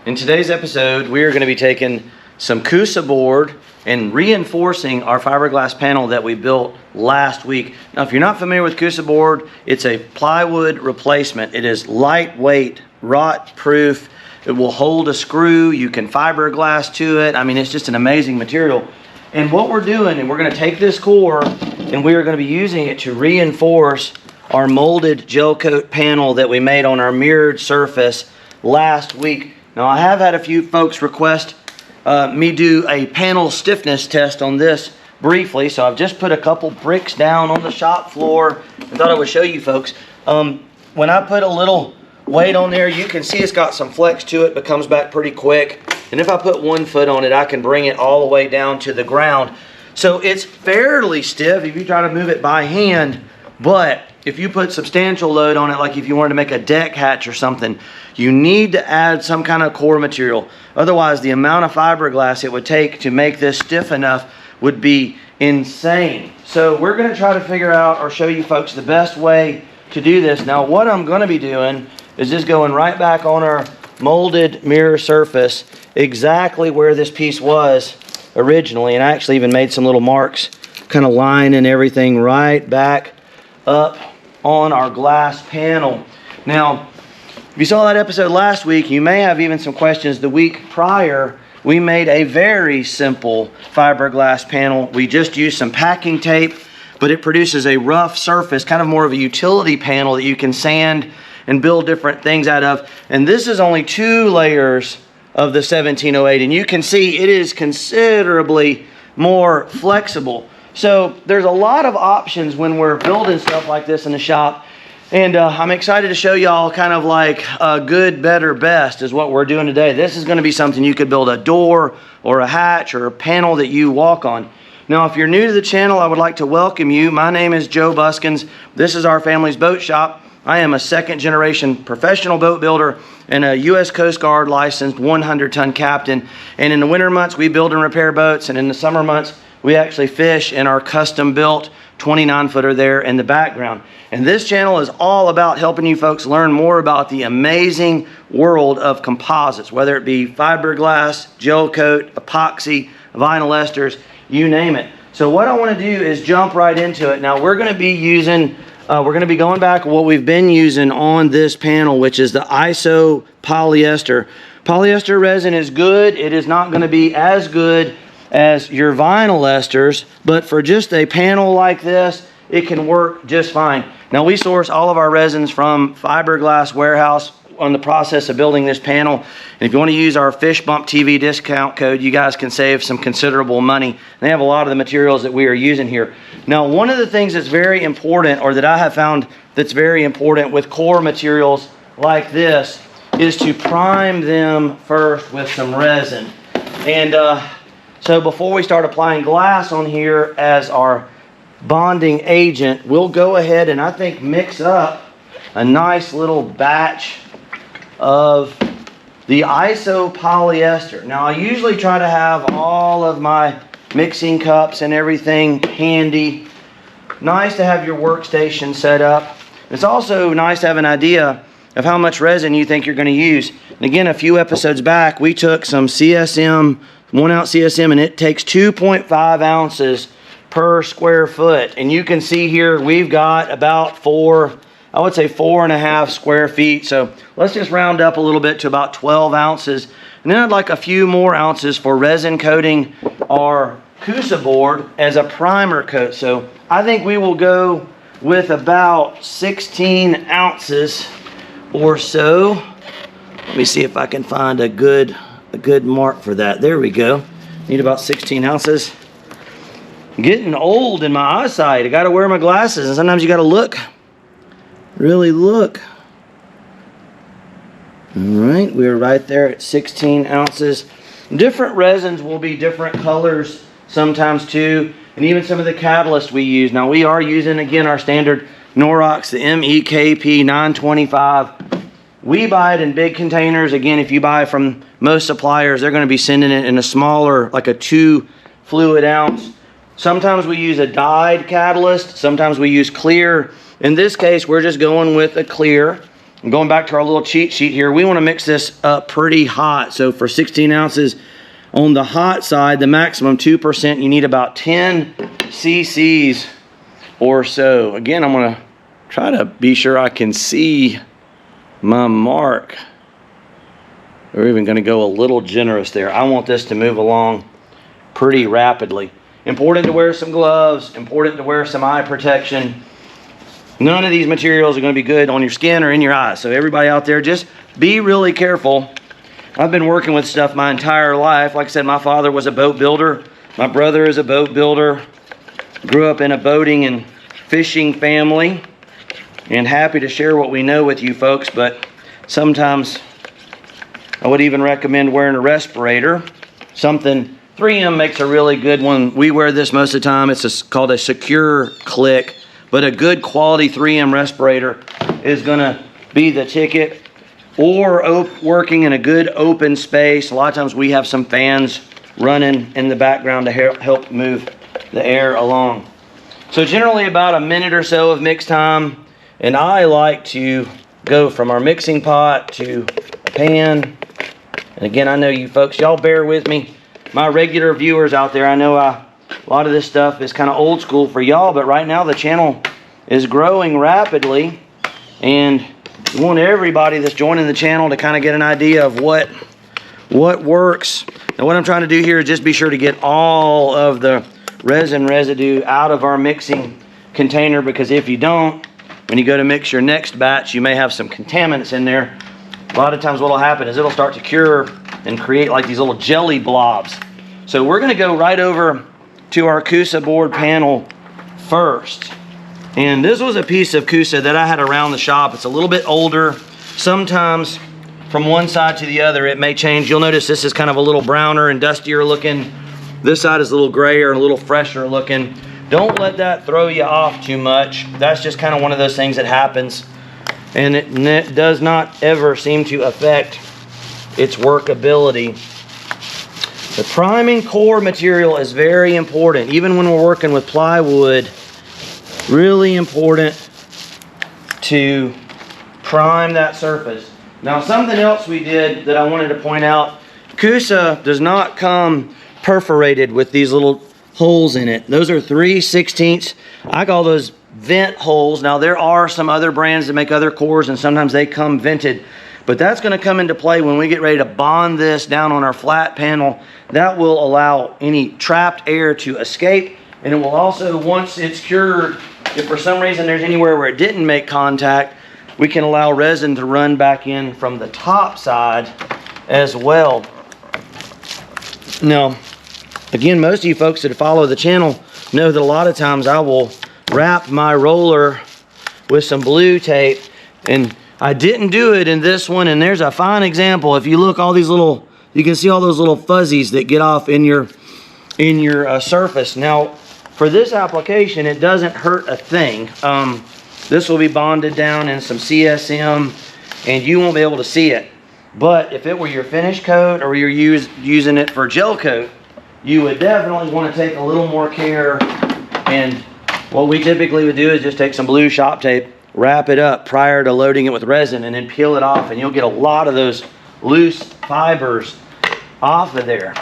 In today's episode, we are going to be taking some Coosa board and reinforcing our fiberglass panel that we built last week. Now, if you're not familiar with Coosa board, it's a plywood replacement. It is lightweight, rot-proof. It will hold a screw. You can fiberglass to it. I mean, it's just an amazing material. And what we're doing, and we're going to take this core and we are going to be using it to reinforce our molded Gelcoat panel that we made on our mirrored surface last week. Now, I have had a few folks request me do a panel stiffness test on this briefly, so I've just put a couple bricks down on the shop floor and thought I would show you folks. When I put a little weight on there, you can see it's got some flex to it, but comes back pretty quick. And if I put 1 foot on it, I can bring it all the way down to the ground. So it's fairly stiff if you try to move it by hand, but if you put substantial load on it, like if you wanted to make a deck hatch or something, you need to add some kind of core material. Otherwise, the amount of fiberglass it would take to make this stiff enough would be insane. So we're going to try to figure out or show you folks the best way to do this. Now, what I'm going to be doing is just going right back on our molded mirror surface exactly where this piece was originally. And I actually even made some little marks, kind of lining everything right back up on our glass panel. Now, if you saw that episode last week, you may have even some questions. The week prior, we made a very simple fiberglass panel. We just used some packing tape, but it produces a rough surface, kind of more of a utility panel that you can sand and build different things out of. And this is only 2 layers of the 1708, and you can see it is considerably more flexible. So there's a lot of options when we're building stuff like this in the shop. And I'm excited to show y'all kind of like a good, better, best is what we're doing today. This is going to be something you could build a door or a hatch or a panel that you walk on. Now, if you're new to the channel, I would like to welcome you. My name is Joe Buskins. This is our family's boat shop. I am a 2nd generation professional boat builder and a U.S. Coast Guard licensed 100-ton captain. And in the winter months, we build and repair boats. And in the summer months, we actually fish in our custom built 29-footer there in the background. And this channel is all about helping you folks learn more about the amazing world of composites, whether it be fiberglass, gel coat, epoxy, vinyl esters, you name it. So what I want to do is jump right into it. Now we're going to be using, we're going to be going back what we've been using on this panel, which is the ISO polyester. Polyester resin is good. It is not going to be as good as your vinyl esters, but for just a panel like this, it can work just fine. Now, we source all of our resins from Fiberglass Warehouse on the process of building this panel. And if you want to use our Fish Bump TV discount code, you guys can save some considerable money. They have a lot of the materials that we are using here. Now, one of the things that's very important, or that I have found that's very important with core materials like this, is to prime them first with some resin. And so before we start applying glass on here as our bonding agent, we'll go ahead and I think mix up a nice little batch of the ISO polyester. Now, I usually try to have all of my mixing cups and everything handy. Nice to have your workstation set up. It's also nice to have an idea of how much resin you think you're going to use. And again, a few episodes back, we took some CSM, 1-ounce CSM, and it takes 2.5 ounces per square foot. And you can see here we've got about 4.5 square feet. So let's just round up a little bit to about 12 ounces. And then I'd like a few more ounces for resin coating our Coosa board as a primer coat. So I think we will go with about 16 ounces or so. Let me see if I can find a good mark for that. There we go. Need about 16 ounces. I'm getting old in my eyesight. I got to wear my glasses, and sometimes you got to look. Really look. All right, we're right there at 16 ounces. Different resins will be different colors sometimes too, and even some of the catalysts we use. Now we are using, again, our standard Norox, the MEKP 925. We buy it in big containers. Again, if you buy from most suppliers, they're going to be sending it in a smaller, like a 2 fluid ounce. Sometimes we use a dyed catalyst. Sometimes we use clear. In this case, we're just going with a clear. And going back to our little cheat sheet here, we want to mix this up pretty hot. So for 16 ounces on the hot side, the maximum 2%, you need about 10 cc's or so. Again, I'm going to try to be sure I can see my mark. We're even going to go a little generous there. I want this to move along pretty rapidly. Important to wear some gloves, important to wear some eye protection. None of these materials are going to be good on your skin or in your eyes. So everybody out there, just be really careful. I've been working with stuff my entire life. Like I said, my father was a boat builder. My brother is a boat builder. Grew up in a boating and fishing family. And happy to share what we know with you folks, but sometimes I would even recommend wearing a respirator. Something 3M makes a really good one. We wear this most of the time. It's called a secure click, but a good quality 3M respirator is going to be the ticket. Or working in a good open space. A lot of times we have some fans running in the background to help move the air along. So generally about a minute or so of mix time. And I like to go from our mixing pot to a pan. And again, I know you folks, y'all bear with me. My regular viewers out there, I know a lot of this stuff is kind of old school for y'all, but right now the channel is growing rapidly. And we want everybody that's joining the channel to kind of get an idea of what works. And what I'm trying to do here is just be sure to get all of the resin residue out of our mixing container, because if you don't, when you go to mix your next batch, you may have some contaminants in there. A lot of times what will happen is it'll start to cure and create like these little jelly blobs. So we're going to go right over to our Coosa board panel first. And this was a piece of Coosa that I had around the shop. It's a little bit older. Sometimes from one side to the other it may change. You'll notice this is kind of a little browner and dustier looking. This side is a little grayer and a little fresher looking. Don't let that throw you off too much. That's just kind of one of those things that happens, and it does not ever seem to affect its workability. The priming core material is very important. Even when we're working with plywood, really important to prime that surface. Now, something else we did that I wanted to point out, Coosa does not come perforated with these little holes in it. Those are 3/16. I call those vent holes. Now there are some other brands that make other cores and sometimes they come vented, but that's going to come into play when we get ready to bond this down on our flat panel. That will allow any trapped air to escape, and it will also, once it's cured, if for some reason there's anywhere where it didn't make contact, we can allow resin to run back in from the top side as well. Now, again, most of you folks that follow the channel know that a lot of times I will wrap my roller with some blue tape, and I didn't do it in this one, and there's a fine example. If you look, all these little, you can see all those little fuzzies that get off in your surface. Now, for this application, it doesn't hurt a thing. This will be bonded down in some CSM, and you won't be able to see it. But if it were your finish coat or you're using it for gel coat, you would definitely want to take a little more care. And what we typically would do is just take some blue shop tape, wrap it up prior to loading it with resin, and then peel it off, and you'll get a lot of those loose fibers off of there.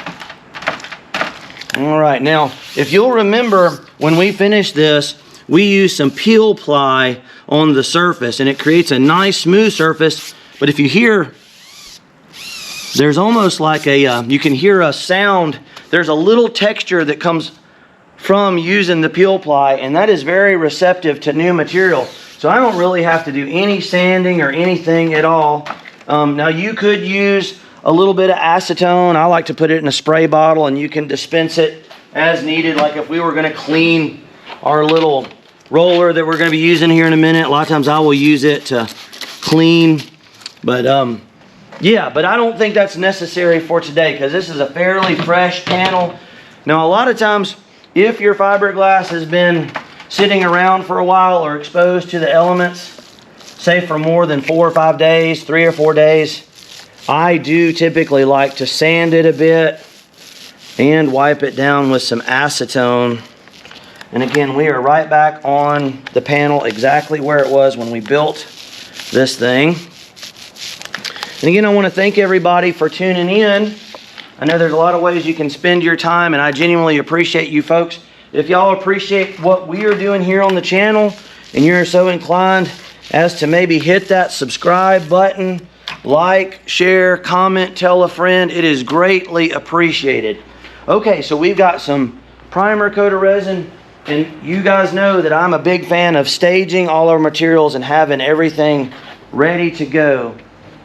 All right, now if you'll remember, when we finish this, we use some peel ply on the surface, and it creates a nice smooth surface. But if you hear, there's almost like a you can hear a sound. There's a little texture that comes from using the peel ply, and that is very receptive to new material. So I don't really have to do any sanding or anything at all. Now you could use a little bit of acetone. I like to put it in a spray bottle, and you can dispense it as needed. Like if we were going to clean our little roller that we're going to be using here in a minute, a lot of times I will use it to clean. But yeah, but I don't think that's necessary for today, because this is a fairly fresh panel. Now a lot of times, if your fiberglass has been sitting around for a while or exposed to the elements, say for more than 4 or 5 days, 3 or 4 days, I do typically like to sand it a bit and wipe it down with some acetone. And again, we are right back on the panel exactly where it was when we built this thing. And again, I want to thank everybody for tuning in. I know there's a lot of ways you can spend your time, and I genuinely appreciate you folks. If y'all appreciate what we are doing here on the channel, and you're so inclined as to maybe hit that subscribe button, like, share, comment, tell a friend, it is greatly appreciated. Okay, so we've got some primer coat of resin, and you guys know that I'm a big fan of staging all our materials and having everything ready to go.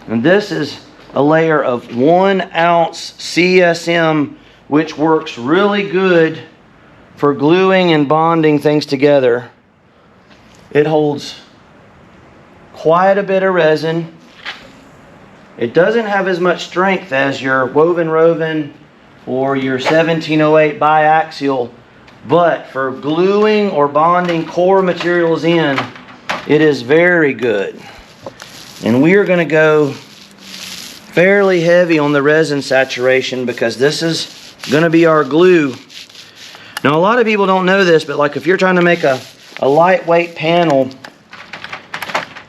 And this is a layer of 1 ounce CSM, which works really good for gluing and bonding things together. It holds quite a bit of resin. It doesn't have as much strength as your woven or your 1708 biaxial, but for gluing or bonding core materials in, it is very good. And we are going to go fairly heavy on the resin saturation because this is going to be our glue. Now, a lot of people don't know this, but like if you're trying to make a lightweight panel,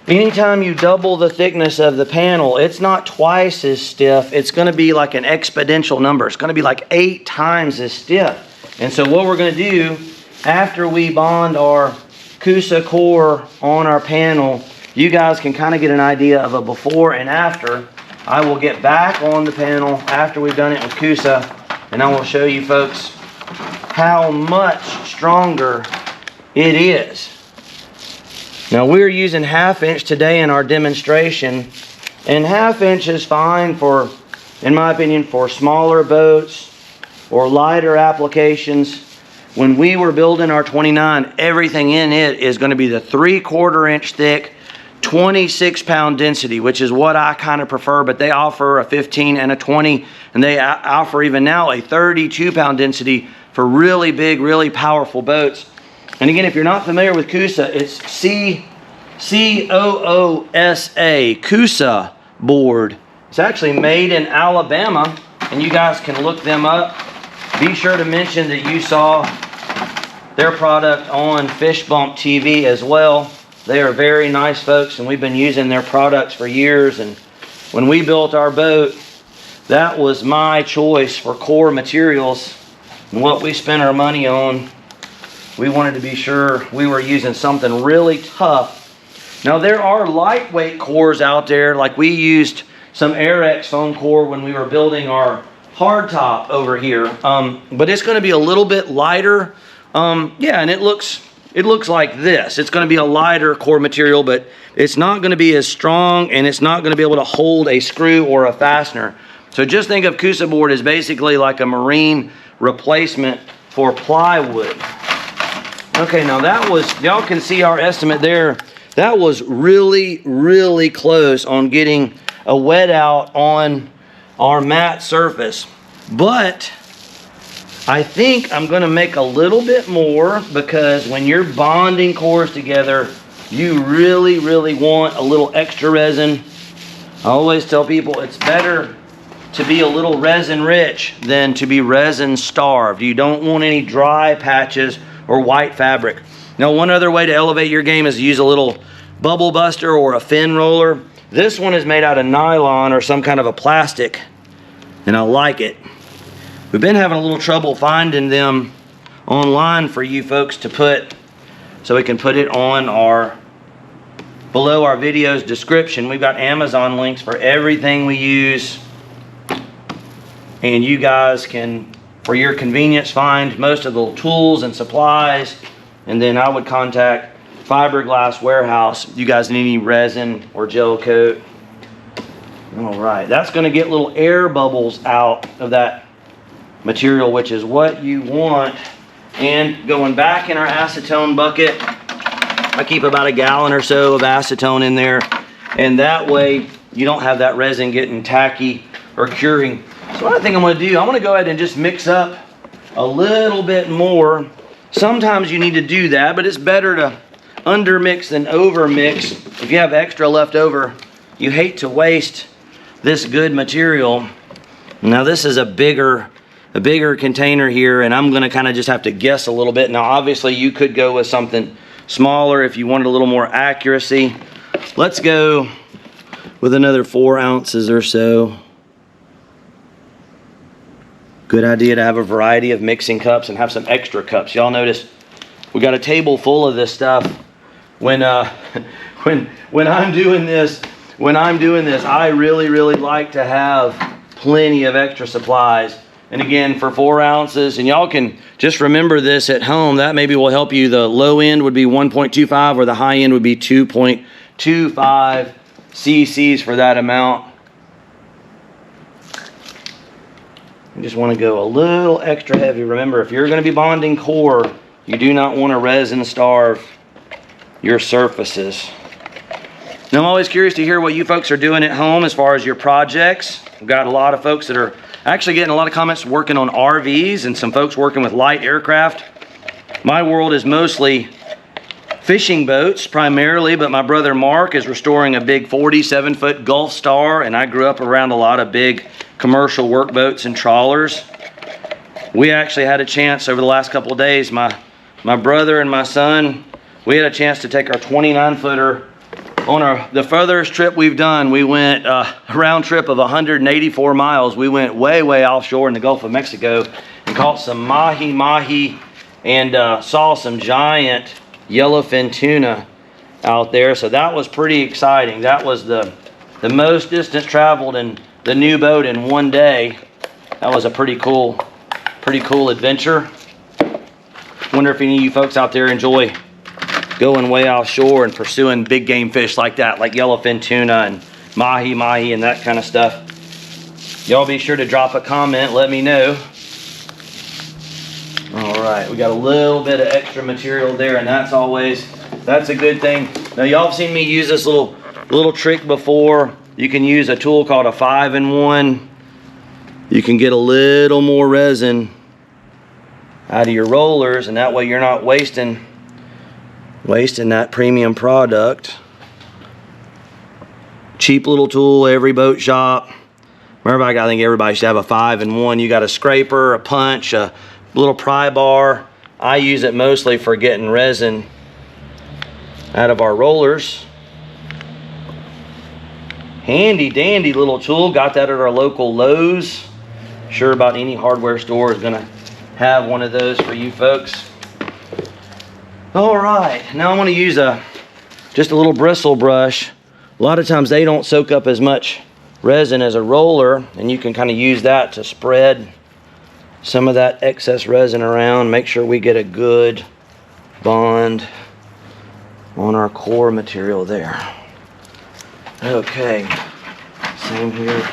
anytime you double the thickness of the panel, it's not twice as stiff. It's going to be like an exponential number. It's going to be like 8 times as stiff. And so what we're going to do after we bond our Coosa core on our panel, you guys can kind of get an idea of a before and after. I will get back on the panel after we've done it with Coosa, and I will show you folks how much stronger it is. Now we're using 1/2 inch today in our demonstration, and 1/2 inch is fine for, in my opinion, for smaller boats or lighter applications. When we were building our 29, everything in it is going to be the 3/4 inch thick, 26 pound density, which is what I kind of prefer, but they offer a 15 and a 20, and they offer even now a 32 pound density for really big, really powerful boats. And again, if you're not familiar with Coosa, it's C-O-O-S-A, Coosa board. It's actually made in Alabama, and you guys can look them up. Be sure to mention that you saw their product on Fish Bump TV as well. They are very nice folks, and we've been using their products for years. And when we built our boat, that was my choice for core materials and what we spent our money on. We wanted to be sure we were using something really tough. Now there are lightweight cores out there, like we used some Airex foam core when we were building our hardtop over here, but it's going to be a little bit lighter. Yeah, and it looks like this. It's going to be a lighter core material, but it's not going to be as strong, and it's not going to be able to hold a screw or a fastener. So just think of Coosa board as basically like a marine replacement for plywood. Okay, now that was, y'all can see our estimate there. That was really, really close on getting a wet out on our matte surface. But I think I'm going to make a little bit more, because when you're bonding cores together, you really, really want a little extra resin. I always tell people it's better to be a little resin rich than to be resin starved. You don't want any dry patches or white fabric. Now, one other way to elevate your game is to use a little bubble buster or a fin roller. This one is made out of nylon or some kind of a plastic, and I like it. We've been having a little trouble finding them online for you folks to put, so we can put it on our, below our video's description. We've got Amazon links for everything we use, and you guys can, for your convenience, find most of the tools and supplies. And then I would contact Fiberglass Warehouse if you guys need any resin or Gelcoat. All right, that's going to get little air bubbles out of that material, which is what you want. And going back in our acetone bucket, I keep about a gallon or so of acetone in there, and that way you don't have that resin getting tacky or curing. So what I think I'm going to do, I'm going to go ahead and just mix up a little bit more. Sometimes you need to do that, but it's better to undermix than overmix. If you have extra left over, you hate to waste this good material. Now this is a bigger container here, and I'm going to kind of just have to guess a little bit. Now obviously you could go with something smaller if you wanted a little more accuracy, let's go with another 4 ounces or so. Good idea to have a variety of mixing cups and have some extra cups. Y'all notice we got a table full of this stuff. When I'm doing this, I really like to have plenty of extra supplies. And again, for 4 ounces, and y'all can just remember this at home, that maybe will help you. The low end would be 1.25 or the high end would be 2.25 cc's for that amount. You just want to go a little extra heavy. Remember, if you're going to be bonding core, you do not want to resin starve your surfaces. Now, I'm always curious to hear what you folks are doing at home as far as your projects. We've got a lot of folks that are actually getting a lot of comments working on RVs and some folks working with light aircraft. My world is mostly fishing boats primarily, but my brother Mark is restoring a big 47-foot Gulf Star, and I grew up around a lot of big commercial workboats and trawlers. We actually had a chance over the last couple of days, my brother and my son, we had a chance to take our 29-footer on the furthest trip we've done. We went a round trip of 184 miles. We went way offshore in the Gulf of Mexico and caught some mahi and saw some giant yellowfin tuna out there. So that was pretty exciting. That was the most distance traveled in the new boat in one day. That was a pretty cool adventure. Wonder if any of you folks out there enjoy going way offshore and pursuing big game fish like that, like yellowfin tuna and mahi and that kind of stuff. Y'all be sure to drop a comment, let me know. All right, we got a little bit of extra material there, and that's a good thing. Now, y'all have seen me use this little trick before. You can use a tool called a 5-in-1. You can get a little more resin out of your rollers, and that way you're not wasting that premium product. Cheap little tool, every boat shop. Remember, I think everybody should have a 5-in-1. You got a scraper, a punch, a little pry bar. I use it mostly for getting resin out of our rollers. Handy dandy little tool. Got that at our local Lowe's. Sure about any hardware store is gonna have one of those for you folks. All right, now I'm going to use just a little bristle brush. A lot of times they don't soak up as much resin as a roller, and you can kind of use that to spread some of that excess resin around. Make sure we get a good bond on our core material there. Okay, same here,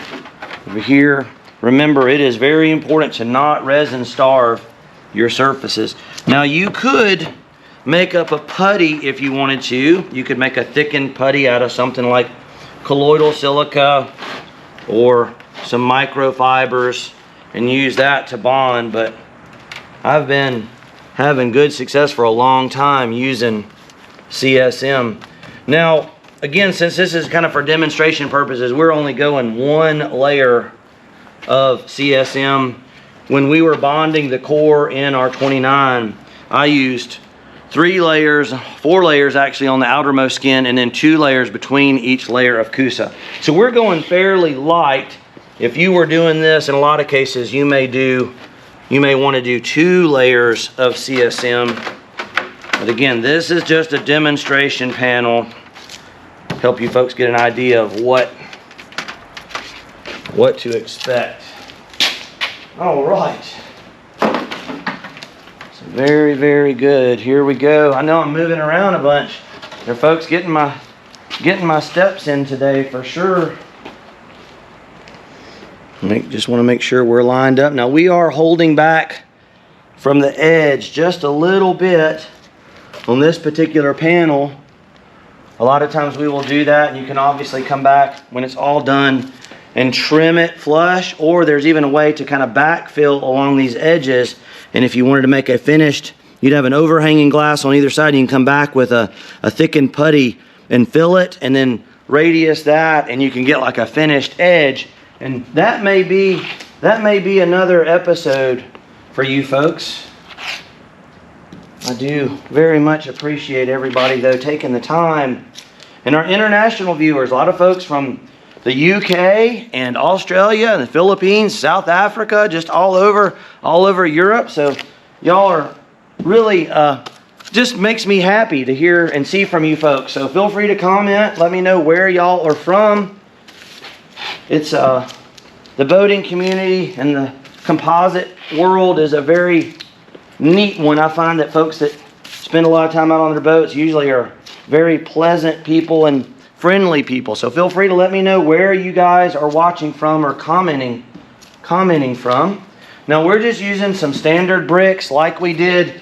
over here. Remember, it is very important to not resin starve your surfaces. Now, you could make up a putty if you wanted to. You could make a thickened putty out of something like colloidal silica or some microfibers and use that to bond, but I've been having good success for a long time using CSM. Now, again, since this is kind of for demonstration purposes, we're only going 1 layer of CSM. When we were bonding the core in our 29, I used 4 layers actually on the outermost skin, and then 2 layers between each layer of Coosa. So we're going fairly light. If you were doing this, in a lot of cases, you may want to do 2 layers of CSM. But again, this is just a demonstration panel. Help you folks get an idea of what to expect. All right. Very good. Here we go. I know I'm moving around a bunch. There, folks, getting my steps in today for sure. Just want to make sure we're lined up. Now, we are holding back from the edge just a little bit on this particular panel. A lot of times we will do that, and you can obviously come back when it's all done and trim it flush, or there's even a way to kind of backfill along these edges. And if you wanted to make a finished, you'd have an overhanging glass on either side. You can come back with a thickened putty and fill it, and then radius that, and you can get like a finished edge. And that may be another episode for you folks. I do very much appreciate everybody, though, taking the time And our international viewers, a lot of folks from the UK and Australia and the Philippines, South Africa, just all over Europe. So y'all are really, just makes me happy to hear and see from you folks. So feel free to comment. Let me know where y'all are from. It's the boating community and the composite world is a very neat one. I find that folks that spend a lot of time out on their boats usually are very pleasant people and friendly people. So feel free to let me know where you guys are watching from or commenting from. Now we're just using some standard bricks like we did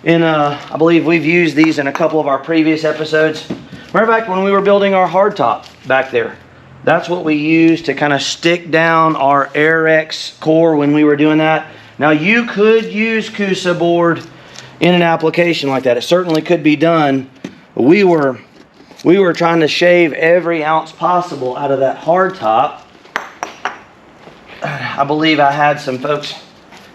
in, I believe we've used these in a couple of our previous episodes. Matter of fact, when we were building our hardtop back there, that's what we used to kind of stick down our Airex core when we were doing that. Now you could use Coosa board in an application like that. It certainly could be done. But we were trying to shave every ounce possible out of that hardtop. I believe I had some folks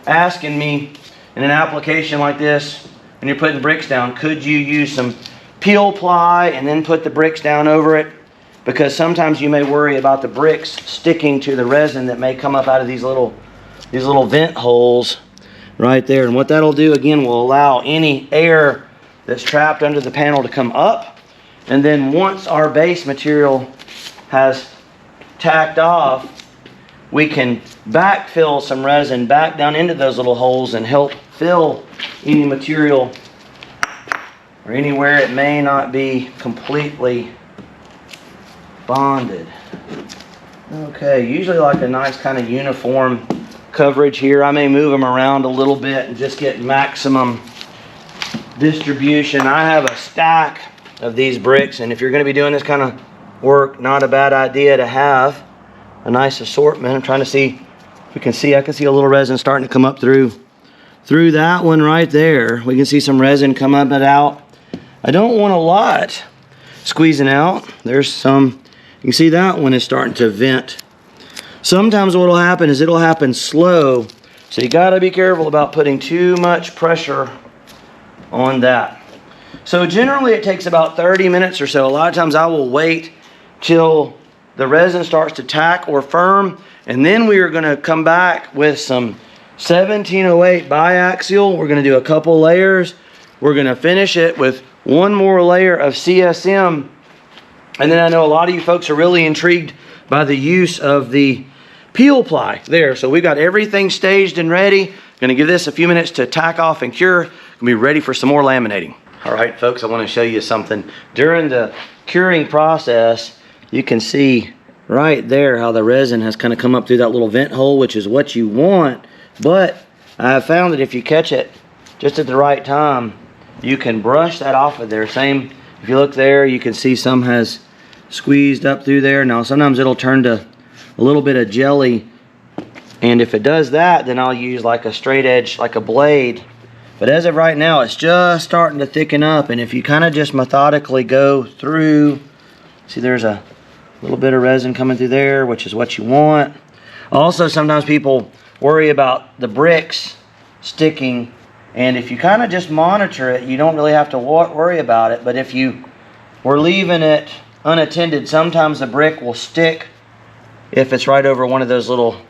asking me in an application like this, when you're putting bricks down, could you use some peel ply and then put the bricks down over it? Because sometimes you may worry about the bricks sticking to the resin that may come up out of these little vent holes right there. And what that'll do again will allow any air that's trapped under the panel to come up. And then once our base material has tacked off, we can backfill some resin back down into those little holes and help fill any material or anywhere it may not be completely bonded. Okay, usually like a nice kind of uniform coverage here. I may move them around a little bit and just get maximum distribution. I have a stack of these bricks, and if you're going to be doing this kind of work, not a bad idea to have a nice assortment. I'm trying to see if we can see. I can see a little resin starting to come up through that one right there. We can see some resin come up and out. I don't want a lot squeezing out. There's some. You can see that one is starting to vent. Sometimes what will happen is it'll happen slow, so you got to be careful about putting too much pressure on that. So generally it takes about 30 minutes or so. A lot of times I will wait till the resin starts to tack or firm, and then we are going to come back with some 1708 biaxial. We're going to do a couple layers. We're going to finish it with one more layer of CSM. And then I know a lot of you folks are really intrigued by the use of the peel ply there. So we've got everything staged and ready. Going to give this a few minutes to tack off and cure. Going to be ready for some more laminating. All right, folks, I want to show you something. During the curing process, you can see right there how the resin has kind of come up through that little vent hole, which is what you want. But I have found that if you catch it just at the right time, you can brush that off of there. Same, if you look there, you can see some has squeezed up through there. Now, sometimes it'll turn to a little bit of jelly. And if it does that, then I'll use like a straight edge, like a blade. But as of right now, it's just starting to thicken up. And if you kind of just methodically go through, see there's a little bit of resin coming through there, which is what you want. Also, sometimes people worry about the bricks sticking. And if you kind of just monitor it, you don't really have to worry about it. But if you were leaving it unattended, sometimes the brick will stick if it's right over one of those little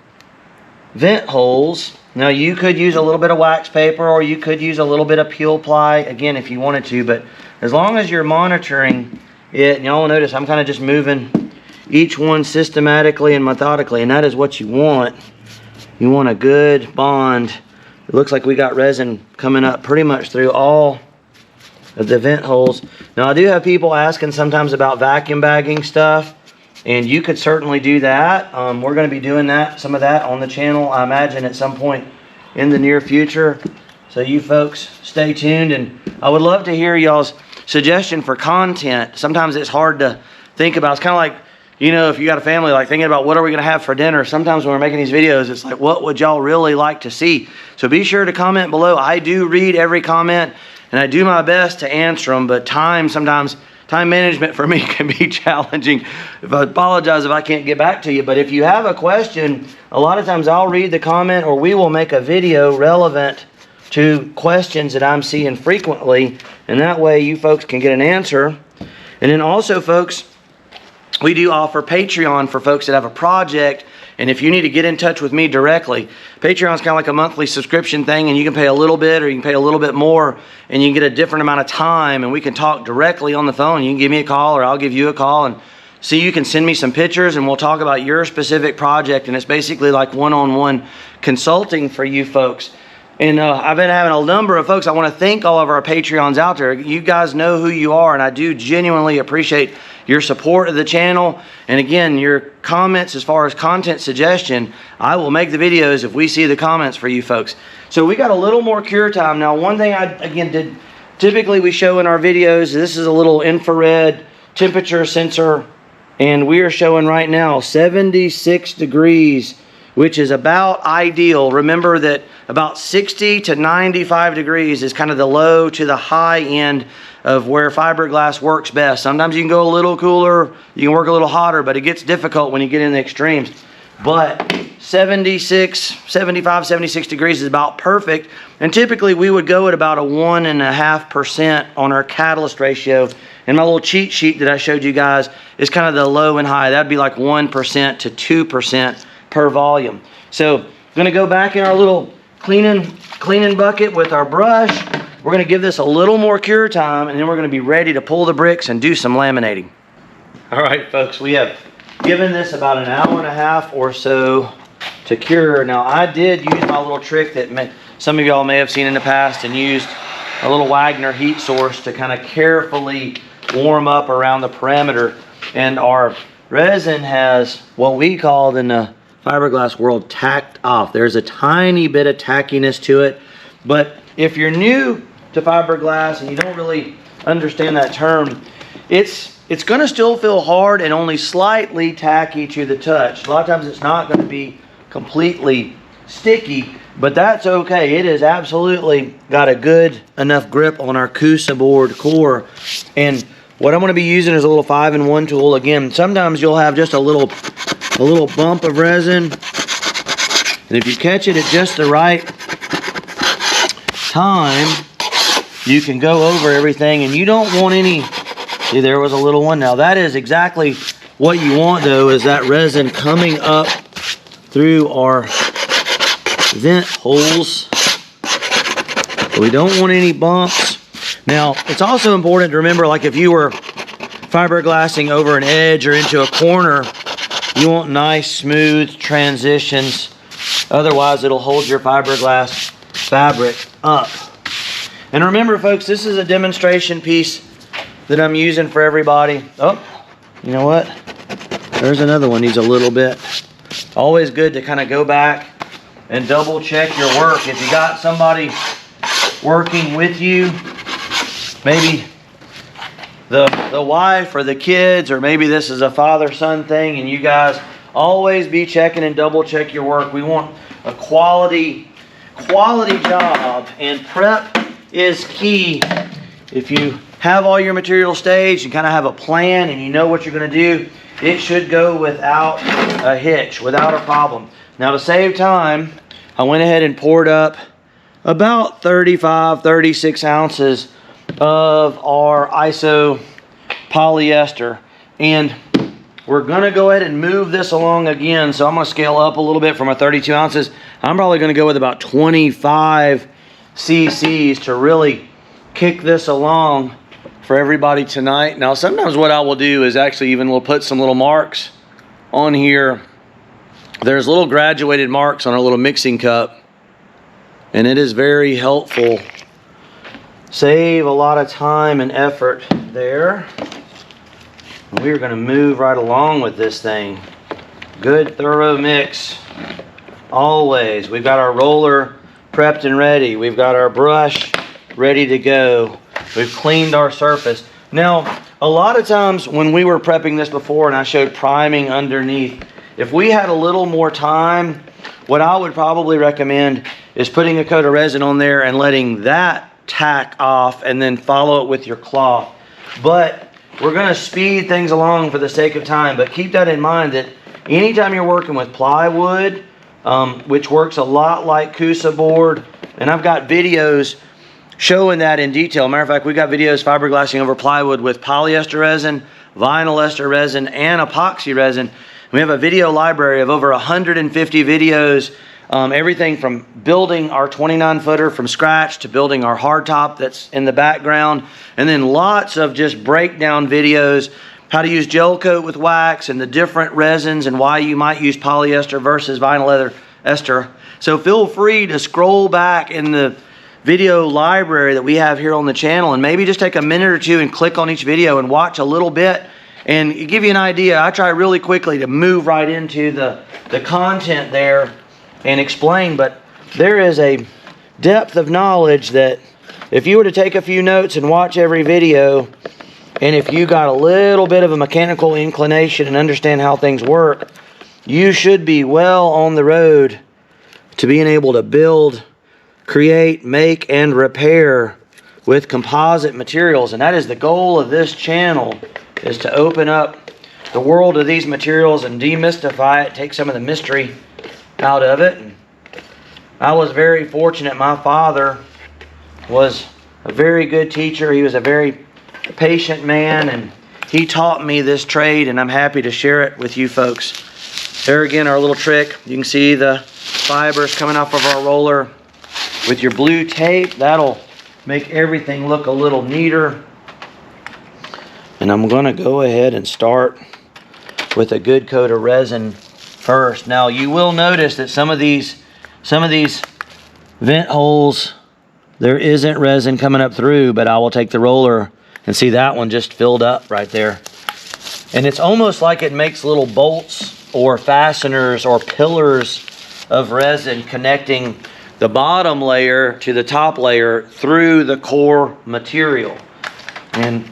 vent holes. Now you could use a little bit of wax paper, or you could use a little bit of peel ply, again, if you wanted to. But as long as you're monitoring it, and y'all will notice I'm kind of just moving each one systematically and methodically, and that is what you want. You want a good bond. It looks like we got resin coming up pretty much through all of the vent holes. Now I do have people asking sometimes about vacuum bagging stuff, and you could certainly do that. We're going to be doing some of that on the channel, I imagine, at some point in the near future. So you folks stay tuned, and I would love to hear y'all's suggestion for content. Sometimes it's hard to think about. It's kind of like, you know, if you got a family, like thinking about what are we going to have for dinner. Sometimes when we're making these videos, it's like, what would y'all really like to see? So be sure to comment below. I do read every comment, and I do my best to answer them, but sometimes time management for me can be challenging. I apologize if I can't get back to you, but if you have a question, a lot of times I'll read the comment, or we will make a video relevant to questions that I'm seeing frequently, and that way you folks can get an answer. And then also, folks, we do offer Patreon for folks that have a project. And if you need to get in touch with me directly, Patreon is kind of like a monthly subscription thing, and you can pay a little bit or you can pay a little bit more, and you can get a different amount of time, and we can talk directly on the phone. You can give me a call or I'll give you a call, and see, you can send me some pictures and we'll talk about your specific project, and it's basically like one-on-one consulting for you folks. And I've been having a number of folks. I want to thank all of our Patreons out there. You guys know who you are, and I do genuinely appreciate your support of the channel. And again, your comments as far as content suggestion, I will make the videos if we see the comments for you folks. So we got a little more cure time. Now, one thing I, again, did typically we show in our videos, this is a little infrared temperature sensor, and we are showing right now 76 degrees, which is about ideal. Remember that about 60 to 95 degrees is kind of the low to the high end of where fiberglass works best. Sometimes you can go a little cooler, you can work a little hotter, but it gets difficult when you get in the extremes. But 76, 75, 76 degrees is about perfect. And typically we would go at about a 1.5% on our catalyst ratio. And my little cheat sheet that I showed you guys is kind of the low and high. That'd be like 1% to 2% per volume. So I'm gonna go back in our little cleaning bucket with our brush. We're gonna give this a little more cure time, and then we're gonna be ready to pull the bricks and do some laminating. All right, folks, we have given this about an hour and a half or so to cure. Now, I did use my little trick that some of y'all may have seen in the past, and used a little Wagner heat source to kind of carefully warm up around the perimeter. And our resin has what we call in the fiberglass world tacked off. There's a tiny bit of tackiness to it, but if you're new to fiberglass and you don't really understand that term, it's going to still feel hard and only slightly tacky to the touch. A lot of times it's not going to be completely sticky, but that's okay. It has absolutely got a good enough grip on our Coosa board core. And what I'm going to be using is a little 5-in-1 tool. Again, sometimes you'll have just a little bump of resin, and if you catch it at just the right time, you can go over everything, and you don't want any. See, there was a little one. Now that is exactly what you want, though, is that resin coming up through our vent holes. We don't want any bumps. Now, it's also important to remember, like if you were fiberglassing over an edge or into a corner, you want nice, smooth transitions. Otherwise, it'll hold your fiberglass fabric up. And remember, folks, this is a demonstration piece that I'm using for everybody. Oh, you know what? There's another one needs a little bit. Always good to kind of go back and double check your work. If you got somebody working with you, maybe the wife or the kids, or maybe this is a father-son thing, and you guys always be checking and double check your work. We want a quality job, and prep is key. If you have all your material staged and kind of have a plan and you know what you're going to do, it should go without a hitch, without a problem. Now, to save time, I went ahead and poured up about 35, 36 ounces of our ISO polyester, and we're gonna go ahead and move this along again. So I'm gonna scale up a little bit from a 32 ounces. I'm probably gonna go with about 25 cc's to really kick this along for everybody tonight. Now, sometimes what I will do is actually even we'll put some little marks on here. There's little graduated marks on our little mixing cup, and it is very helpful. Save a lot of time and effort there. We're going to move right along with this thing. Good thorough mix always. We've got our roller prepped and ready. We've got our brush ready to go. We've cleaned our surface. Now, a lot of times when we were prepping this before and I showed priming underneath, if we had a little more time, what I would probably recommend is putting a coat of resin on there and letting that tack off, and then follow it with your cloth. But we're going to speed things along for the sake of time, but keep that in mind that anytime you're working with plywood, which works a lot like Coosa board, and I've got videos showing that in detail. Matter of fact, we got videos fiberglassing over plywood with polyester resin, vinyl ester resin, and epoxy resin. We have a video library of over 150 videos, everything from building our 29-footer from scratch to building our hardtop that's in the background, and then lots of just breakdown videos, how to use gel coat with wax and the different resins and why you might use polyester versus vinyl ester. So feel free to scroll back in the video library that we have here on the channel and maybe just take a minute or two and click on each video and watch a little bit and give you an idea. I try really quickly to move right into the content there and explain, but there is a depth of knowledge that if you were to take a few notes and watch every video, and if you got a little bit of a mechanical inclination and understand how things work, you should be well on the road to being able to build, create, make, and repair with composite materials. And that is the goal of this channel, is to open up the world of these materials and demystify it, take some of the mystery out of it. And I was very fortunate. My father was a very good teacher. He was a very patient man, and he taught me this trade, and I'm happy to share it with you folks. There again, our little trick. You can see the fibers coming off of our roller with your blue tape. That'll make everything look a little neater. And I'm going to go ahead and start with a good coat of resin first. Now you will notice that some of these vent holes, there isn't resin coming up through, but I will take the roller and see that one just filled up right there. And it's almost like it makes little bolts or fasteners or pillars of resin connecting the bottom layer to the top layer through the core material. And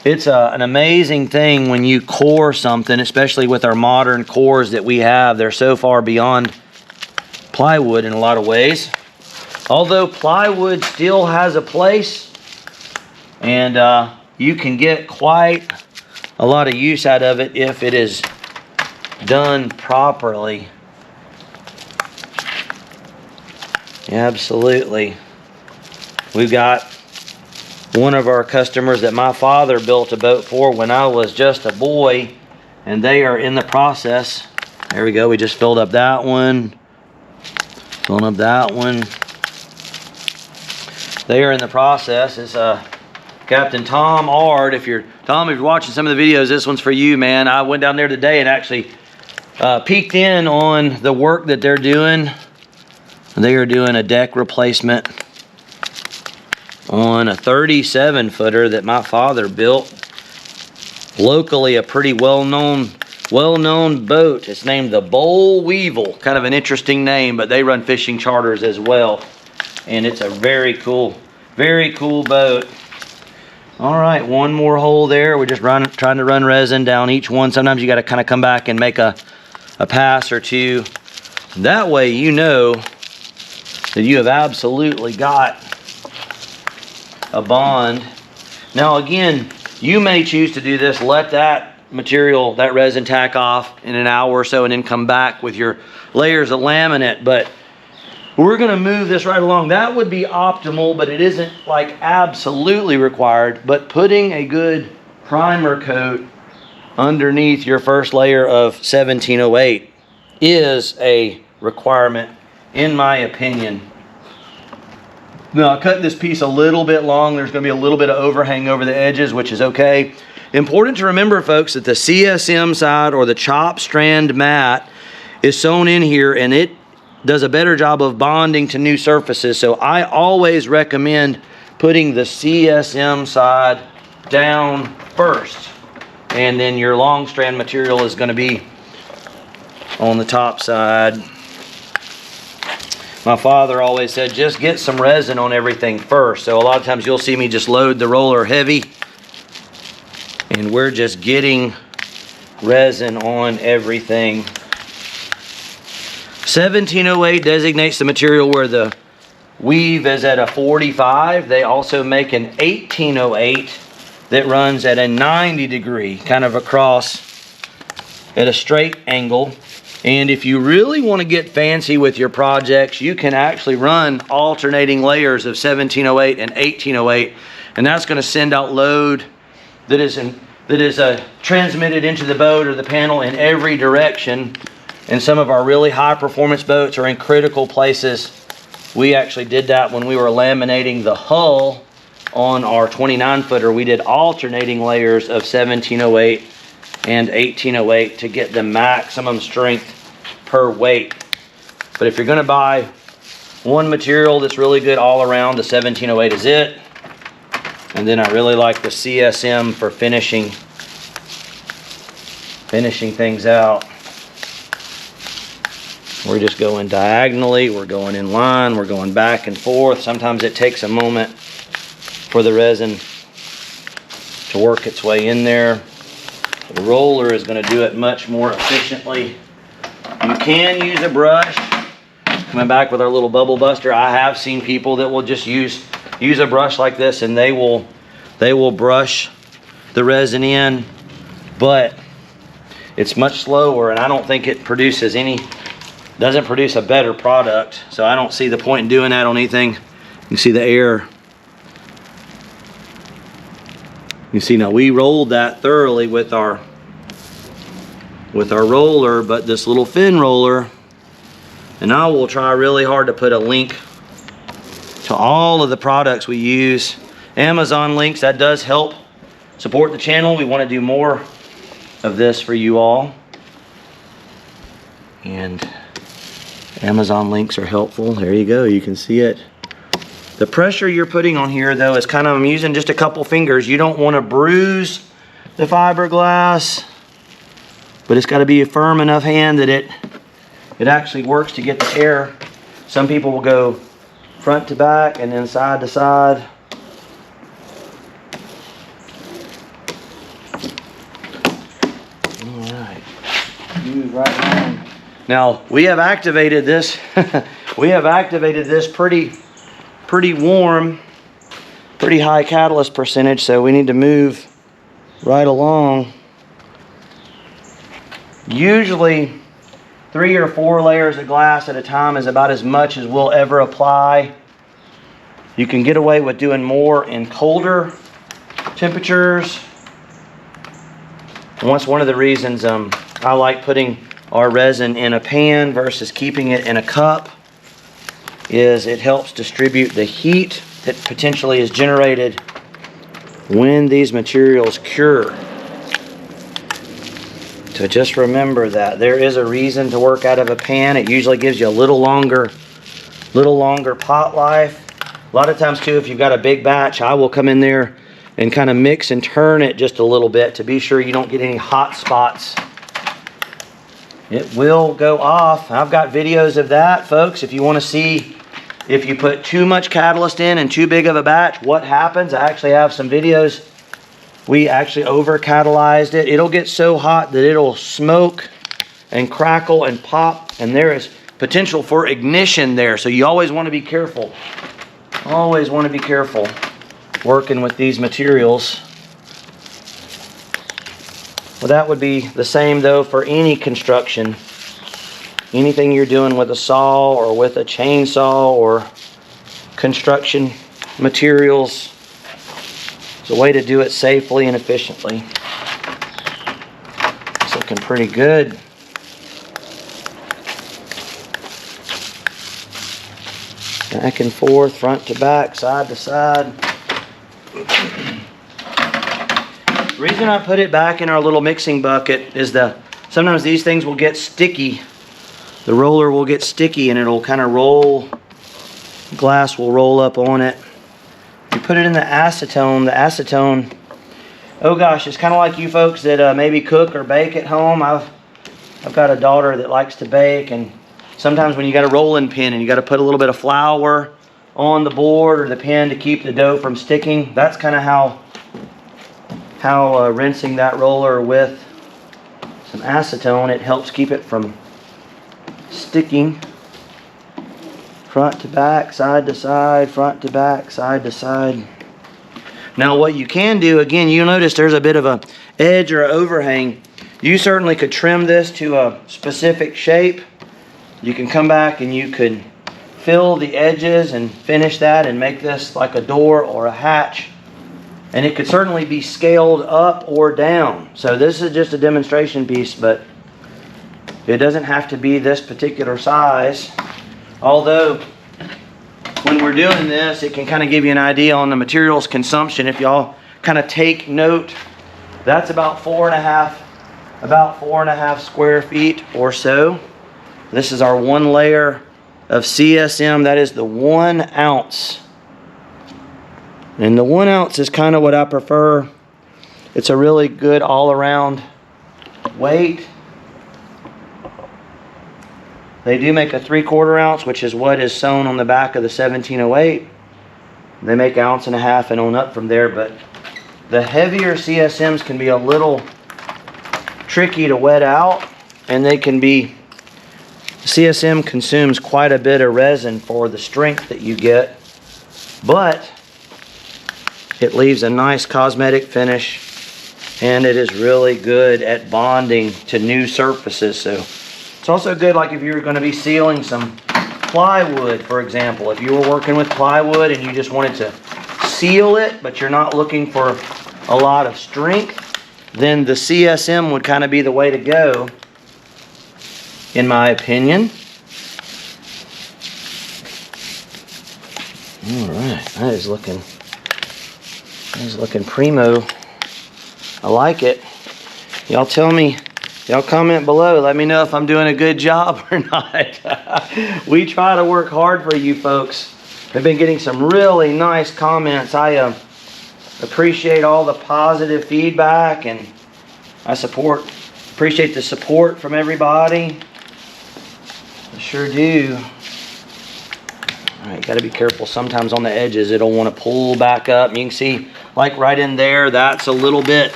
it's an amazing thing when you core something, especially with our modern cores that we have. They're so far beyond plywood in a lot of ways. Although plywood still has a place, and you can get quite a lot of use out of it if it is done properly. Absolutely. We've got one of our customers that my father built a boat for when I was just a boy, and they are in the process. There we go. We just filled up that one. Filling up that one. They are in the process. It's Captain Tom Ard. If you're watching some of the videos, this one's for you, man. I went down there today and actually peeked in on the work that they're doing. They are doing a deck replacement on a 37-footer that my father built. Locally, a pretty well-known boat. It's named the Boll Weevil. Kind of an interesting name, but they run fishing charters as well. And it's a very cool boat. All right, one more hole there. We're just trying to run resin down each one. Sometimes you got to kind of come back and make a pass or two. That way you know that you have absolutely got a bond. Now again, you may choose to do this, let that material, that resin tack off in an hour or so and then come back with your layers of laminate, but we're going to move this right along. That would be optimal, but it isn't like absolutely required. But putting a good primer coat underneath your first layer of 1708 is a requirement, in my opinion. Now, I cut this piece a little bit long. There's going to be a little bit of overhang over the edges, which is okay. Important to remember, folks, that the CSM side or the chop strand mat is sewn in here, and it does a better job of bonding to new surfaces. So I always recommend putting the CSM side down first, and then your long strand material is going to be on the top side. My father always said, just get some resin on everything first. So a lot of times you'll see me just load the roller heavy, and we're just getting resin on everything. 1708 designates the material where the weave is at a 45. They also make an 1808 that runs at a 90 degree, kind of across at a straight angle. And if you really want to get fancy with your projects, you can actually run alternating layers of 1708 and 1808, and that's going to send out load that is transmitted into the boat or the panel in every direction. And some of our really high performance boats are in critical places. We actually did that when we were laminating the hull on our 29 footer. We did alternating layers of 1708 and 1808 to get the maximum strength per weight. But if you're going to buy one material that's really good all around, the 1708 is it. And then I really like the CSM for finishing things out. We're just going diagonally, we're going in line, we're going back and forth. Sometimes it takes a moment for the resin to work its way in there. The roller is going to do it much more efficiently. You can use a brush. Coming back with our little bubble buster, I have seen people that will just use a brush like this, and they will brush the resin in, but it's much slower, and I don't think it doesn't produce a better product. So I don't see the point in doing that on anything. You can see the air. You see now we rolled that thoroughly with our roller, but this little fin roller, and I will try really hard to put a link to all of the products we use. Amazon links, that does help support the channel. We want to do more of this for you all. And Amazon links are helpful. There you go, you can see it. The pressure you're putting on here though is kind of, I'm using just a couple fingers. You don't want to bruise the fiberglass, but it's got to be a firm enough hand that it actually works to get the air. Some people will go front to back and then side to side. All right, move right along. Now we have activated this. We have activated this pretty warm, pretty high catalyst percentage, so we need to move right along. Usually 3 or 4 layers of glass at a time is about as much as we'll ever apply. You can get away with doing more in colder temperatures. And that's one of the reasons I like putting our resin in a pan versus keeping it in a cup, is it helps distribute the heat that potentially is generated when these materials cure. So just remember that there is a reason to work out of a pan. It usually gives you a little longer pot life. A lot of times too, if you've got a big batch, I will come in there and kind of mix and turn it just a little bit to be sure you don't get any hot spots. It will go off. I've got videos of that, folks. If you want to see if you put too much catalyst in and too big of a batch, what happens? I actually have some videos. We actually over catalyzed it. It'll get so hot that it'll smoke and crackle and pop, and there is potential for ignition there. So you always want to be careful. Always want to be careful working with these materials. Well, that would be the same though for any construction. Anything you're doing with a saw or with a chainsaw or construction materials, it's a way to do it safely and efficiently. It's looking pretty good. Back and forth, front to back, side to side. The reason I put it back in our little mixing bucket is sometimes these things will get sticky. The roller will get sticky and it'll kind of roll. Glass will roll up on it. You put it in the acetone, oh gosh, it's kind of like you folks that maybe cook or bake at home. I've got a daughter that likes to bake, and sometimes when you got a rolling pin and you got to put a little bit of flour on the board or the pin to keep the dough from sticking, that's kind of how rinsing that roller with some acetone, it helps keep it from sticking. Front to back, side to side, front to back, side to side. Now what you can do, again, you'll notice there's a bit of a edge or an overhang. You certainly could trim this to a specific shape. You can come back and you could fill the edges and finish that and make this like a door or a hatch. And it could certainly be scaled up or down. So this is just a demonstration piece, but it doesn't have to be this particular size. Although, when we're doing this, it can kind of give you an idea on the materials consumption. If y'all kind of take note, that's about 4.5 square feet or so. This is our 1 layer of CSM. That is the 1 ounce. And the 1 ounce is kind of what I prefer. It's a really good all-around weight. They do make a 3/4 ounce, which is what is sewn on the back of the 1708. They make 1.5 ounces and on up from there, but the heavier CSMs can be a little tricky to wet out, and they can be, CSM consumes quite a bit of resin for the strength that you get, but it leaves a nice cosmetic finish, and it is really good at bonding to new surfaces. So it's also good, like if you're going to be sealing some plywood, for example. If you were working with plywood and you just wanted to seal it, but you're not looking for a lot of strength, then the CSM would kind of be the way to go, in my opinion. All right, that is looking primo. I like it. Y'all tell me. Y'all comment below. Let me know if I'm doing a good job or not. We try to work hard for you folks. I've been getting some really nice comments. I appreciate all the positive feedback, and I appreciate the support from everybody. I sure do. All right, got to be careful. Sometimes on the edges it'll want to pull back up. You can see, like right in there, that's a little bit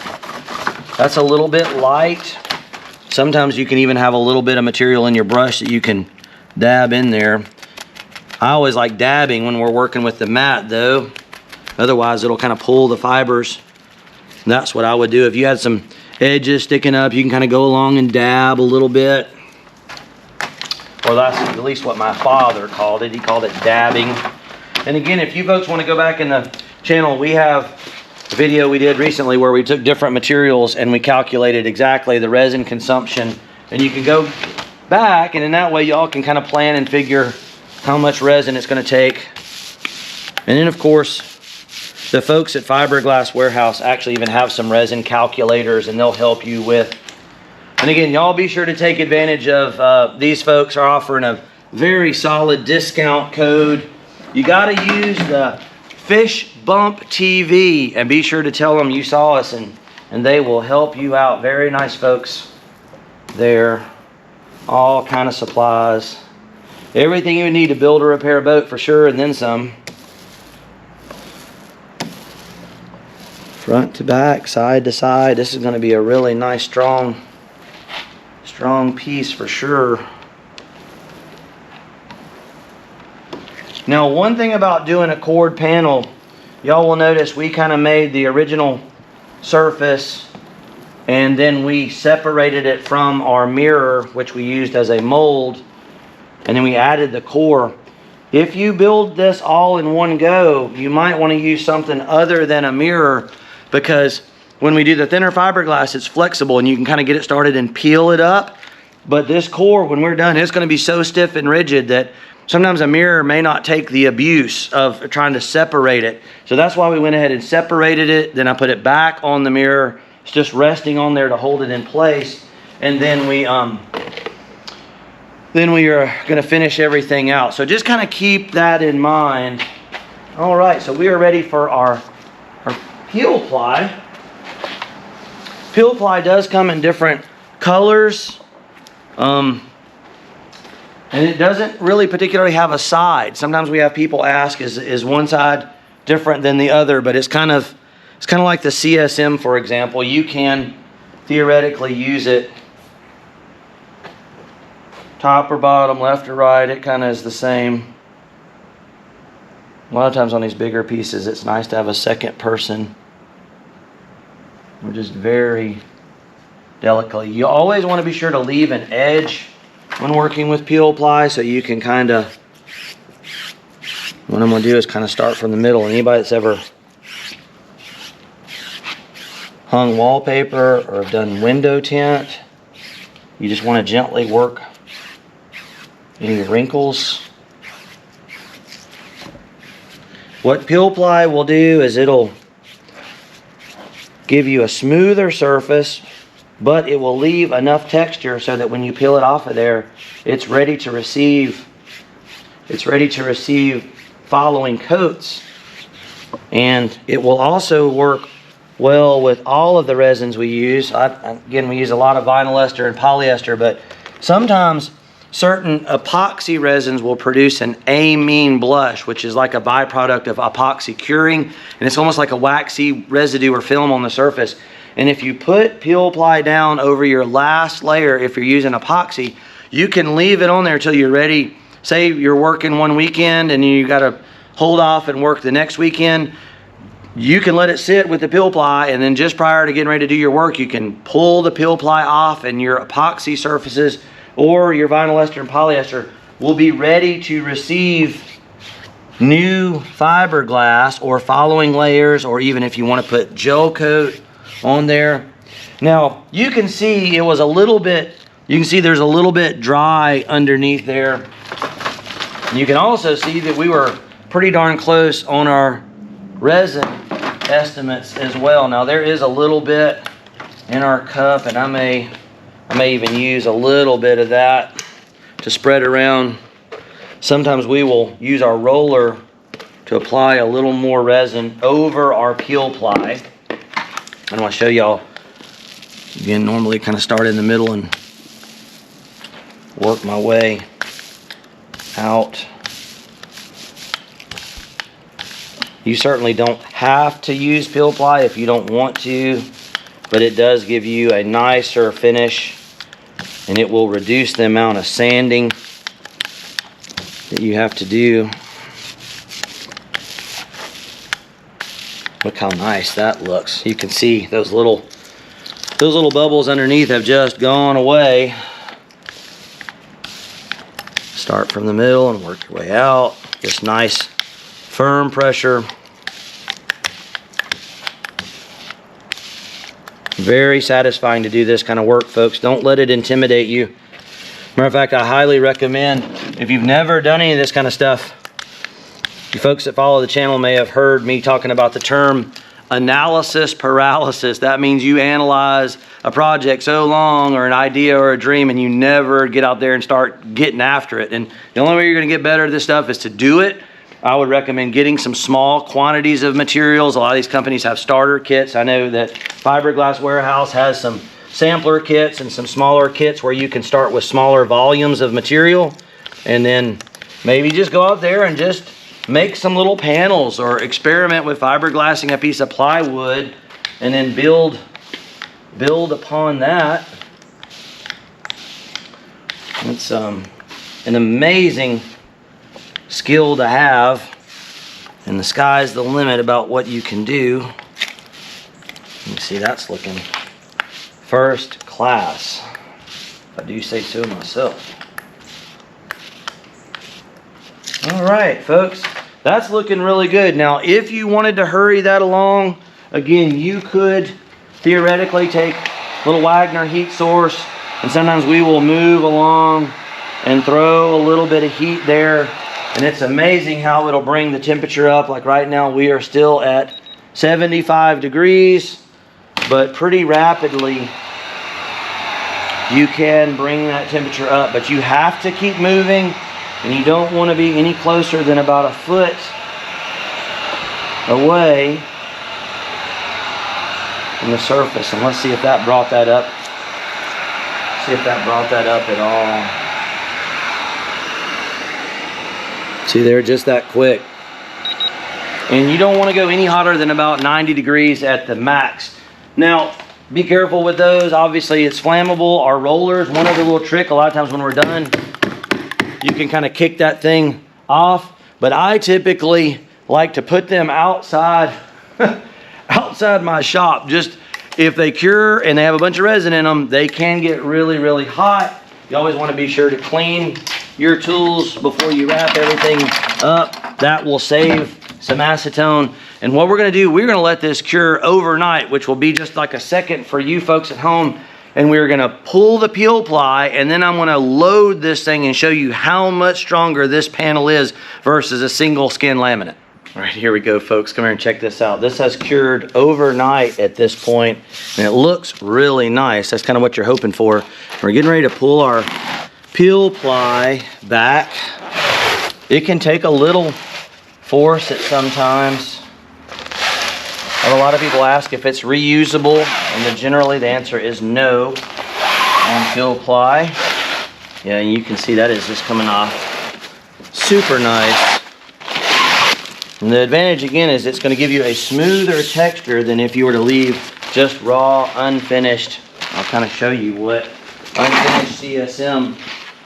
light. Sometimes you can even have a little bit of material in your brush that you can dab in there. I always like dabbing when we're working with the mat though. Otherwise it'll kind of pull the fibers. And that's what I would do. If you had some edges sticking up, you can kind of go along and dab a little bit. Or that's at least what my father called it. He called it dabbing. And again, if you folks want to go back in the channel, we have a video we did recently where we took different materials and we calculated exactly the resin consumption, and you can go back, and in that way y'all can kind of plan and figure how much resin it's going to take. And then of course the folks at Fiberglass Warehouse actually even have some resin calculators, and they'll help you with. And again, y'all be sure to take advantage of these folks are offering a very solid discount code. You got to use the Fish Bump TV, and be sure to tell them you saw us, and they will help you out. Very nice folks there. All kind of supplies, everything you need to build or repair a boat for sure, and then some. Front to back, side to side. This is going to be a really nice strong piece for sure. Now, one thing about doing a cord panel, y'all will notice we kind of made the original surface and then we separated it from our mirror, which we used as a mold, and then we added the core. If you build this all in one go, you might want to use something other than a mirror, because when we do the thinner fiberglass, it's flexible and you can kind of get it started and peel it up. But this core, when we're done, it's going to be so stiff and rigid that sometimes a mirror may not take the abuse of trying to separate it. So that's why we went ahead and separated it. Then I put it back on the mirror. It's just resting on there to hold it in place. And then we are going to finish everything out. So just kind of keep that in mind. All right, so we are ready for our peel ply. Peel ply does come in different colors. And it doesn't really particularly have a side. Sometimes we have people ask, is one side different than the other? But it's kind of like the CSM, for example. You can theoretically use it top or bottom, left or right. It kind of is the same. A lot of times on these bigger pieces, it's nice to have a second person. We're just very delicately. You always want to be sure to leave an edge when working with peel ply, so you can kind of, what I'm going to do is kind of start from the middle. And anybody that's ever hung wallpaper or done window tint, you just want to gently work any wrinkles. What peel ply will do is it'll give you a smoother surface, but it will leave enough texture so that when you peel it off of there, it's ready to receive. It's ready to receive following coats. And it will also work well with all of the resins we use. Again, we use a lot of vinyl ester and polyester, but sometimes certain epoxy resins will produce an amine blush, which is like a byproduct of epoxy curing, and it's almost like a waxy residue or film on the surface. And if you put peel ply down over your last layer, if you're using epoxy, you can leave it on there until you're ready. Say you're working one weekend and you got to hold off and work the next weekend. You can let it sit with the peel ply, and then just prior to getting ready to do your work, you can pull the peel ply off, and your epoxy surfaces or your vinyl ester and polyester will be ready to receive new fiberglass or following layers, or even if you want to put gel coat on there. Now you can see it was a little bit, you can see there's a little bit dry underneath there. You can also see that we were pretty darn close on our resin estimates as well. Now there is a little bit in our cup, and I may even use a little bit of that to spread around. Sometimes we will use our roller to apply a little more resin over our peel ply. I want to show y'all, again, normally kind of start in the middle and work my way out. You certainly don't have to use peel ply if you don't want to, but it does give you a nicer finish, and it will reduce the amount of sanding that you have to do. Look how nice that looks. You can see those little bubbles underneath have just gone away. Start from the middle and work your way out. Just nice firm pressure. Very satisfying to do this kind of work, folks. Don't let it intimidate you. Matter of fact, I highly recommend, if you've never done any of this kind of stuff, you folks that follow the channel may have heard me talking about the term analysis paralysis. That means you analyze a project so long, or an idea or a dream, and you never get out there and start getting after it. And the only way you're going to get better at this stuff is to do it. I would recommend getting some small quantities of materials. A lot of these companies have starter kits. I know that Fiberglass Warehouse has some sampler kits and some smaller kits where you can start with smaller volumes of material, and then maybe just go out there and just make some little panels, or experiment with fiberglassing a piece of plywood and then build upon that. It's an amazing skill to have, and the sky's the limit about what you can do. You see, that's looking first class, if I do say so myself. All right, folks, that's looking really good. Now, if you wanted to hurry that along, again, you could theoretically take a little Wagner heat source, and sometimes we will move along and throw a little bit of heat there, and it's amazing how it'll bring the temperature up. Like right now, we are still at 75 degrees, but pretty rapidly you can bring that temperature up, but you have to keep moving. And you don't want to be any closer than about a foot away from the surface. And let's see if that brought that up. See if that brought that up at all. See there, just that quick. And you don't want to go any hotter than about 90 degrees at the max. Now, be careful with those. Obviously, it's flammable. Our rollers, one other little trick, a lot of times when we're done, you can kind of kick that thing off, but I typically like to put them outside outside my shop, just if they cure and they have a bunch of resin in them, they can get really, really hot. You always want to be sure to clean your tools before you wrap everything up. That will save some acetone. And what we're going to do, we're going to let this cure overnight, which will be just like a second for you folks at home. And we're going to pull the peel ply, and then I'm going to load this thing and show you how much stronger this panel is versus a single skin laminate. All right, here we go, folks. Come here and check this out. This has cured overnight at this point, and it looks really nice. That's kind of what you're hoping for. We're getting ready to pull our peel ply back. It can take a little force at sometimes. A lot of people ask if it's reusable, and generally the answer is no on peel ply. Yeah, and you can see that is just coming off super nice. And the advantage again is it's going to give you a smoother texture than if you were to leave just raw, unfinished. I'll kind of show you what unfinished CSM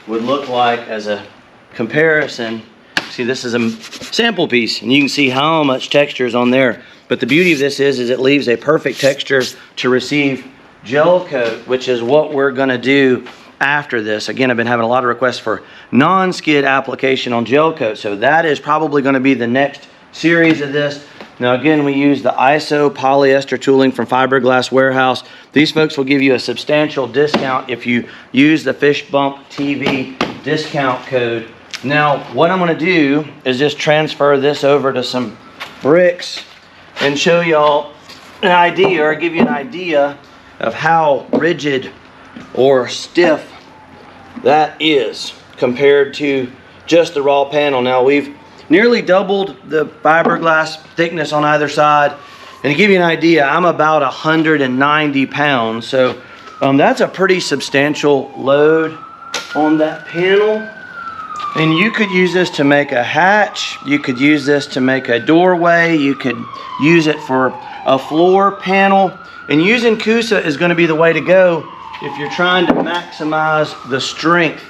would look like as a comparison. See, this is a sample piece, and you can see how much texture is on there. But the beauty of this is it leaves a perfect texture to receive gel coat, which is what we're going to do after this. Again, I've been having a lot of requests for non-skid application on gel coat, so that is probably going to be the next series of this. Now again, we use the ISO polyester tooling from Fiberglass Warehouse. These folks will give you a substantial discount if you use the Fish Bump TV discount code. Now what I'm going to do is just transfer this over to some bricks and show y'all an idea, or give you an idea of how rigid or stiff that is compared to just the raw panel. Now we've nearly doubled the fiberglass thickness on either side. And to give you an idea, I'm about 190 pounds. So that's a pretty substantial load on that panel. And you could use this to make a hatch. You could use this to make a doorway. You could use it for a floor panel. And using Coosa is going to be the way to go if you're trying to maximize the strength.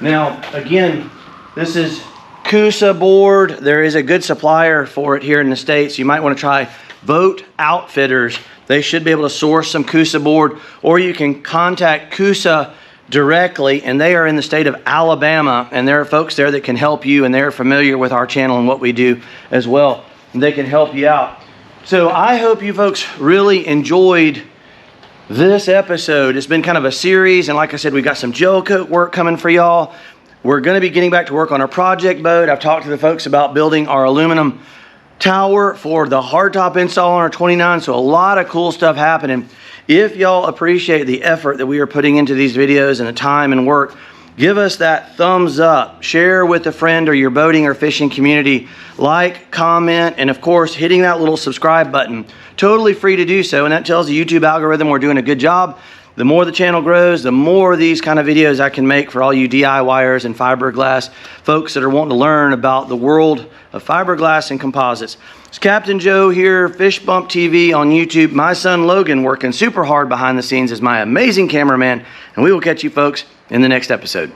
Now, again, this is Coosa board. There is a good supplier for it here in the States. You might want to try Vote Outfitters. They should be able to source some Coosa board, or you can contact Coosa directly, and they are in the state of Alabama, and there are folks there that can help you, and they're familiar with our channel and what we do as well, and they can help you out. So I hope you folks really enjoyed this episode. It's been kind of a series, and like I said, we got some gel coat work coming for y'all. We're going to be getting back to work on our project boat. I've talked to the folks about building our aluminum tower for the hardtop install on our 29, so a lot of cool stuff happening. If y'all appreciate the effort that we are putting into these videos and the time and work, give us that thumbs up. Share with a friend or your boating or fishing community. Like, comment, and of course, hitting that little subscribe button. Totally free to do so, and that tells the YouTube algorithm we're doing a good job. The more the channel grows, the more these kind of videos I can make for all you DIYers and fiberglass folks that are wanting to learn about the world of fiberglass and composites. It's Captain Joe here, Fish Bump TV on YouTube. My son Logan working super hard behind the scenes as my amazing cameraman, and we will catch you folks in the next episode.